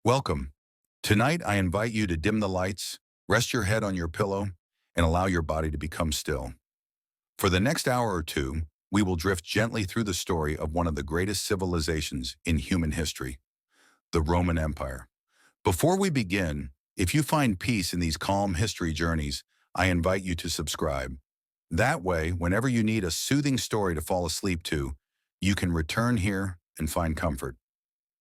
Welcome. Tonight, I invite you to dim the lights, rest your head on your pillow, and allow your body to become still. For the next hour or two, we will drift gently through the story of one of the greatest civilizations in human history, the Roman Empire. Before we begin, if you find peace in these calm history journeys, I invite you to subscribe. That way, whenever you need a soothing story to fall asleep to, you can return here and find comfort.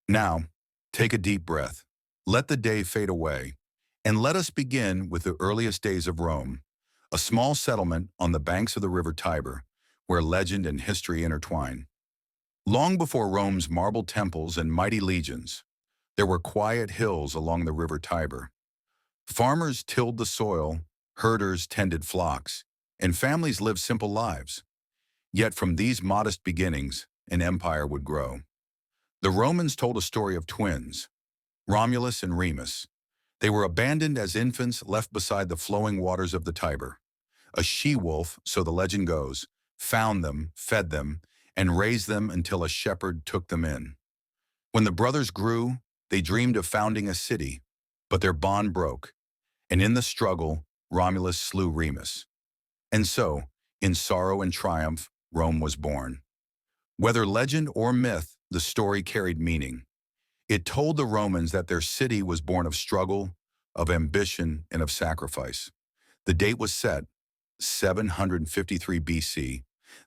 Now, take a deep breath. Let the day fade away, and let us begin with the earliest days of Rome, a small settlement on the banks of the river Tiber, where legend and history intertwine. Long before Rome's marble temples and mighty legions, there were quiet hills along the river Tiber. Farmers tilled the soil, herders tended flocks, and families lived simple lives. Yet from these modest beginnings, an empire would grow. The Romans told a story of twins, Romulus and Remus. They were abandoned as infants left beside the flowing waters of the Tiber. A she-wolf, so the legend goes, found them, fed them, and raised them until a shepherd took them in. When the brothers grew, they dreamed of founding a city, but their bond broke, and in the struggle, Romulus slew Remus. And so, in sorrow and triumph, Rome was born. Whether legend or myth, the story carried meaning. It told the Romans that their city was born of struggle, of ambition, and of sacrifice. The date was set, 753 BC,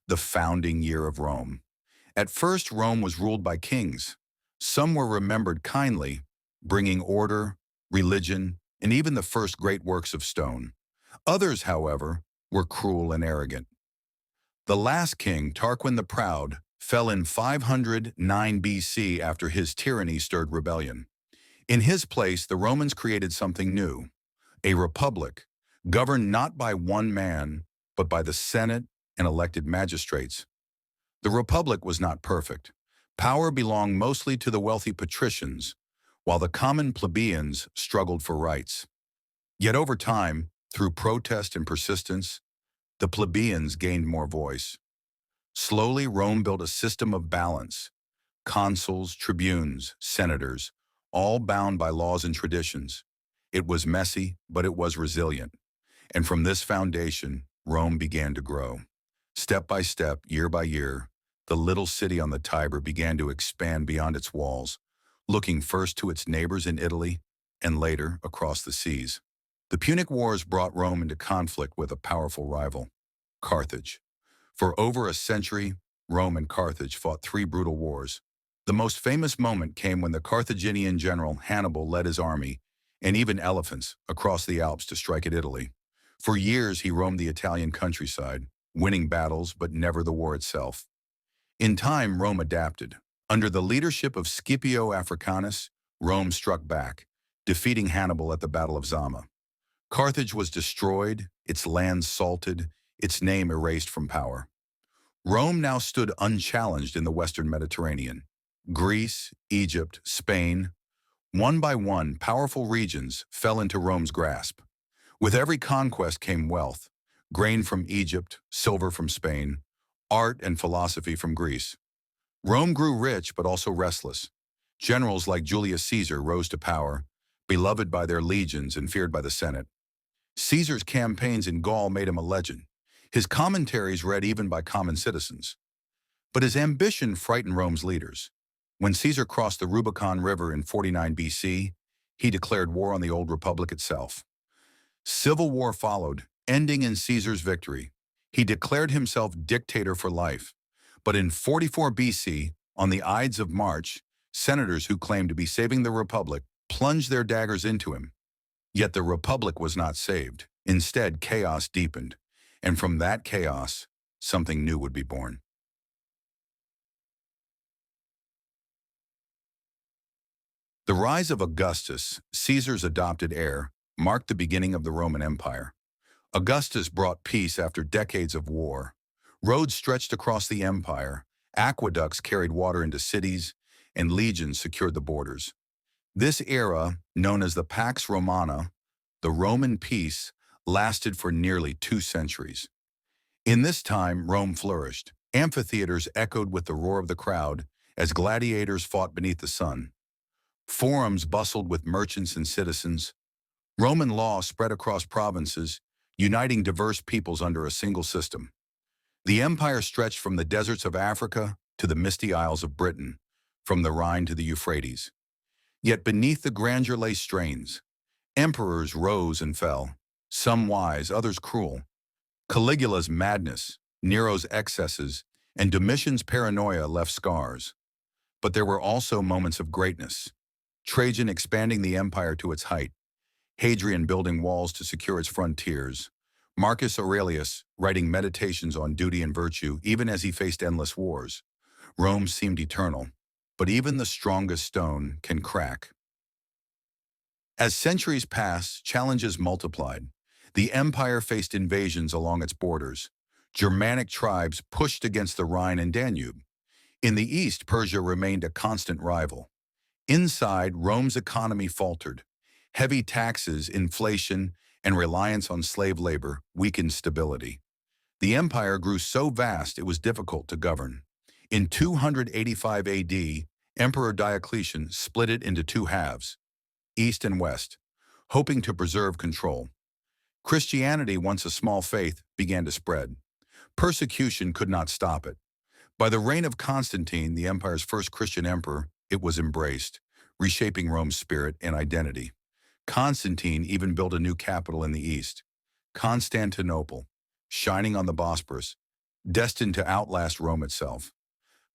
the founding year of Rome. At first, Rome was ruled by kings. Some were remembered kindly, bringing order, religion, and even the first great works of stone. Others, however, were cruel and arrogant. The last king, Tarquin the Proud, fell in 509 BC after his tyranny stirred rebellion. In his place, the Romans created something new, a republic, governed not by one man, but by the Senate and elected magistrates. The republic was not perfect. Power belonged mostly to the wealthy patricians, while the common plebeians struggled for rights. Yet over time, through protest and persistence, the plebeians gained more voice. Slowly, Rome built a system of balance. Consuls, tribunes, senators, all bound by laws and traditions. It was messy, but it was resilient. And from this foundation, Rome began to grow. Step by step, year by year, the little city on the Tiber began to expand beyond its walls, looking first to its neighbors in Italy and later across the seas. The Punic Wars brought Rome into conflict with a powerful rival, Carthage. For over a century, Rome and Carthage fought three brutal wars. The most famous moment came when the Carthaginian general Hannibal led his army, and even elephants, across the Alps to strike at Italy. For years, he roamed the Italian countryside, winning battles but never the war itself. In time, Rome adapted. Under the leadership of Scipio Africanus, Rome struck back, defeating Hannibal at the Battle of Zama. Carthage was destroyed, its lands salted, its name erased from power. Rome now stood unchallenged in the Western Mediterranean. Greece, Egypt, Spain, one by one, powerful regions fell into Rome's grasp. With every conquest came wealth, grain from Egypt, silver from Spain, art and philosophy from Greece. Rome grew rich but also restless. Generals like Julius Caesar rose to power, beloved by their legions and feared by the Senate. Caesar's campaigns in Gaul made him a legend. His commentaries read even by common citizens. But his ambition frightened Rome's leaders. When Caesar crossed the Rubicon River in 49 BC, he declared war on the old republic itself. Civil war followed, ending in Caesar's victory. He declared himself dictator for life. But in 44 BC, on the Ides of March, senators who claimed to be saving the republic plunged their daggers into him. Yet the republic was not saved. Instead, chaos deepened. And from that chaos, something new would be born. The rise of Augustus, Caesar's adopted heir, marked the beginning of the Roman Empire. Augustus brought peace after decades of war. Roads stretched across the empire, aqueducts carried water into cities, and legions secured the borders. This era, known as the Pax Romana, the Roman peace, lasted for nearly 2 centuries. In this time, Rome flourished. Amphitheaters echoed with the roar of the crowd as gladiators fought beneath the sun. Forums bustled with merchants and citizens. Roman law spread across provinces, uniting diverse peoples under a single system. The empire stretched from the deserts of Africa to the misty isles of Britain, from the Rhine to the Euphrates. Yet beneath the grandeur lay strains. Emperors rose and fell, some wise, others cruel. Caligula's madness, Nero's excesses, and Domitian's paranoia left scars. But there were also moments of greatness. Trajan expanding the empire to its height, Hadrian building walls to secure its frontiers, Marcus Aurelius writing meditations on duty and virtue even as he faced endless wars. Rome seemed eternal, but even the strongest stone can crack. As centuries passed, challenges multiplied. The empire faced invasions along its borders. Germanic tribes pushed against the Rhine and Danube. In the east, Persia remained a constant rival. Inside, Rome's economy faltered. Heavy taxes, inflation, and reliance on slave labor weakened stability. The empire grew so vast it was difficult to govern. In 285 AD, Emperor Diocletian split it into two halves, east and west, hoping to preserve control. Christianity, once a small faith, began to spread. Persecution could not stop it. By the reign of Constantine, the empire's first Christian emperor, it was embraced, reshaping Rome's spirit and identity. Constantine even built a new capital in the east, Constantinople, shining on the Bosporus, destined to outlast Rome itself.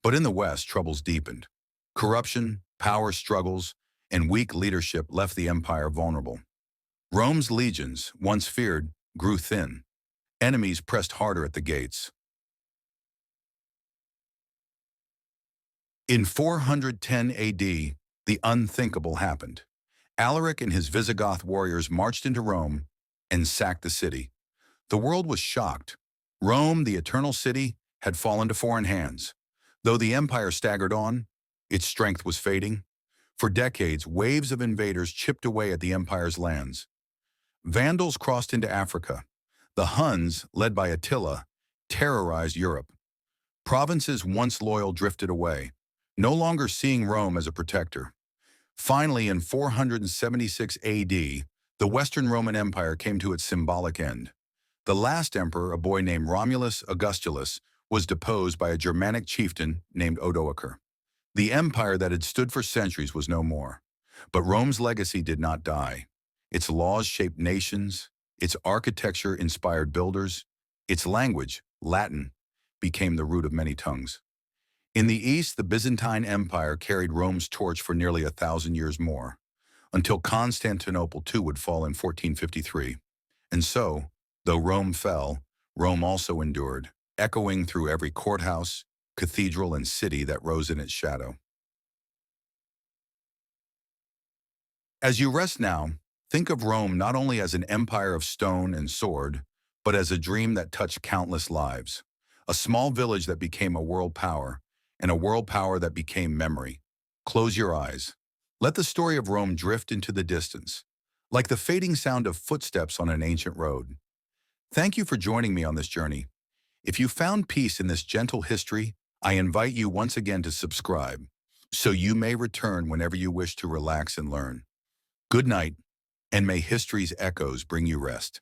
But in the west, troubles deepened. Corruption, power struggles, and weak leadership left the empire vulnerable. Rome's legions, once feared, grew thin. Enemies pressed harder at the gates. In 410 AD, the unthinkable happened. Alaric and his Visigoth warriors marched into Rome and sacked the city. The world was shocked. Rome, the eternal city, had fallen to foreign hands. Though the empire staggered on, its strength was fading. For decades, waves of invaders chipped away at the empire's lands. Vandals crossed into Africa. The Huns, led by Attila, terrorized Europe. Provinces once loyal drifted away, no longer seeing Rome as a protector. Finally, in 476 AD, the Western Roman Empire came to its symbolic end. The last emperor, a boy named Romulus Augustulus, was deposed by a Germanic chieftain named Odoacer. The empire that had stood for centuries was no more. But Rome's legacy did not die. Its laws shaped nations, its architecture inspired builders, its language, Latin, became the root of many tongues. In the east, the Byzantine Empire carried Rome's torch for nearly 1,000 years more, until Constantinople too would fall in 1453. And so, though Rome fell, Rome also endured, echoing through every courthouse, cathedral, and city that rose in its shadow. As you rest now, think of Rome not only as an empire of stone and sword, but as a dream that touched countless lives, a small village that became a world power, and a world power that became memory. Close your eyes. Let the story of Rome drift into the distance, like the fading sound of footsteps on an ancient road. Thank you for joining me on this journey. If you found peace in this gentle history, I invite you once again to subscribe, so you may return whenever you wish to relax and learn. Good night, and may history's echoes bring you rest.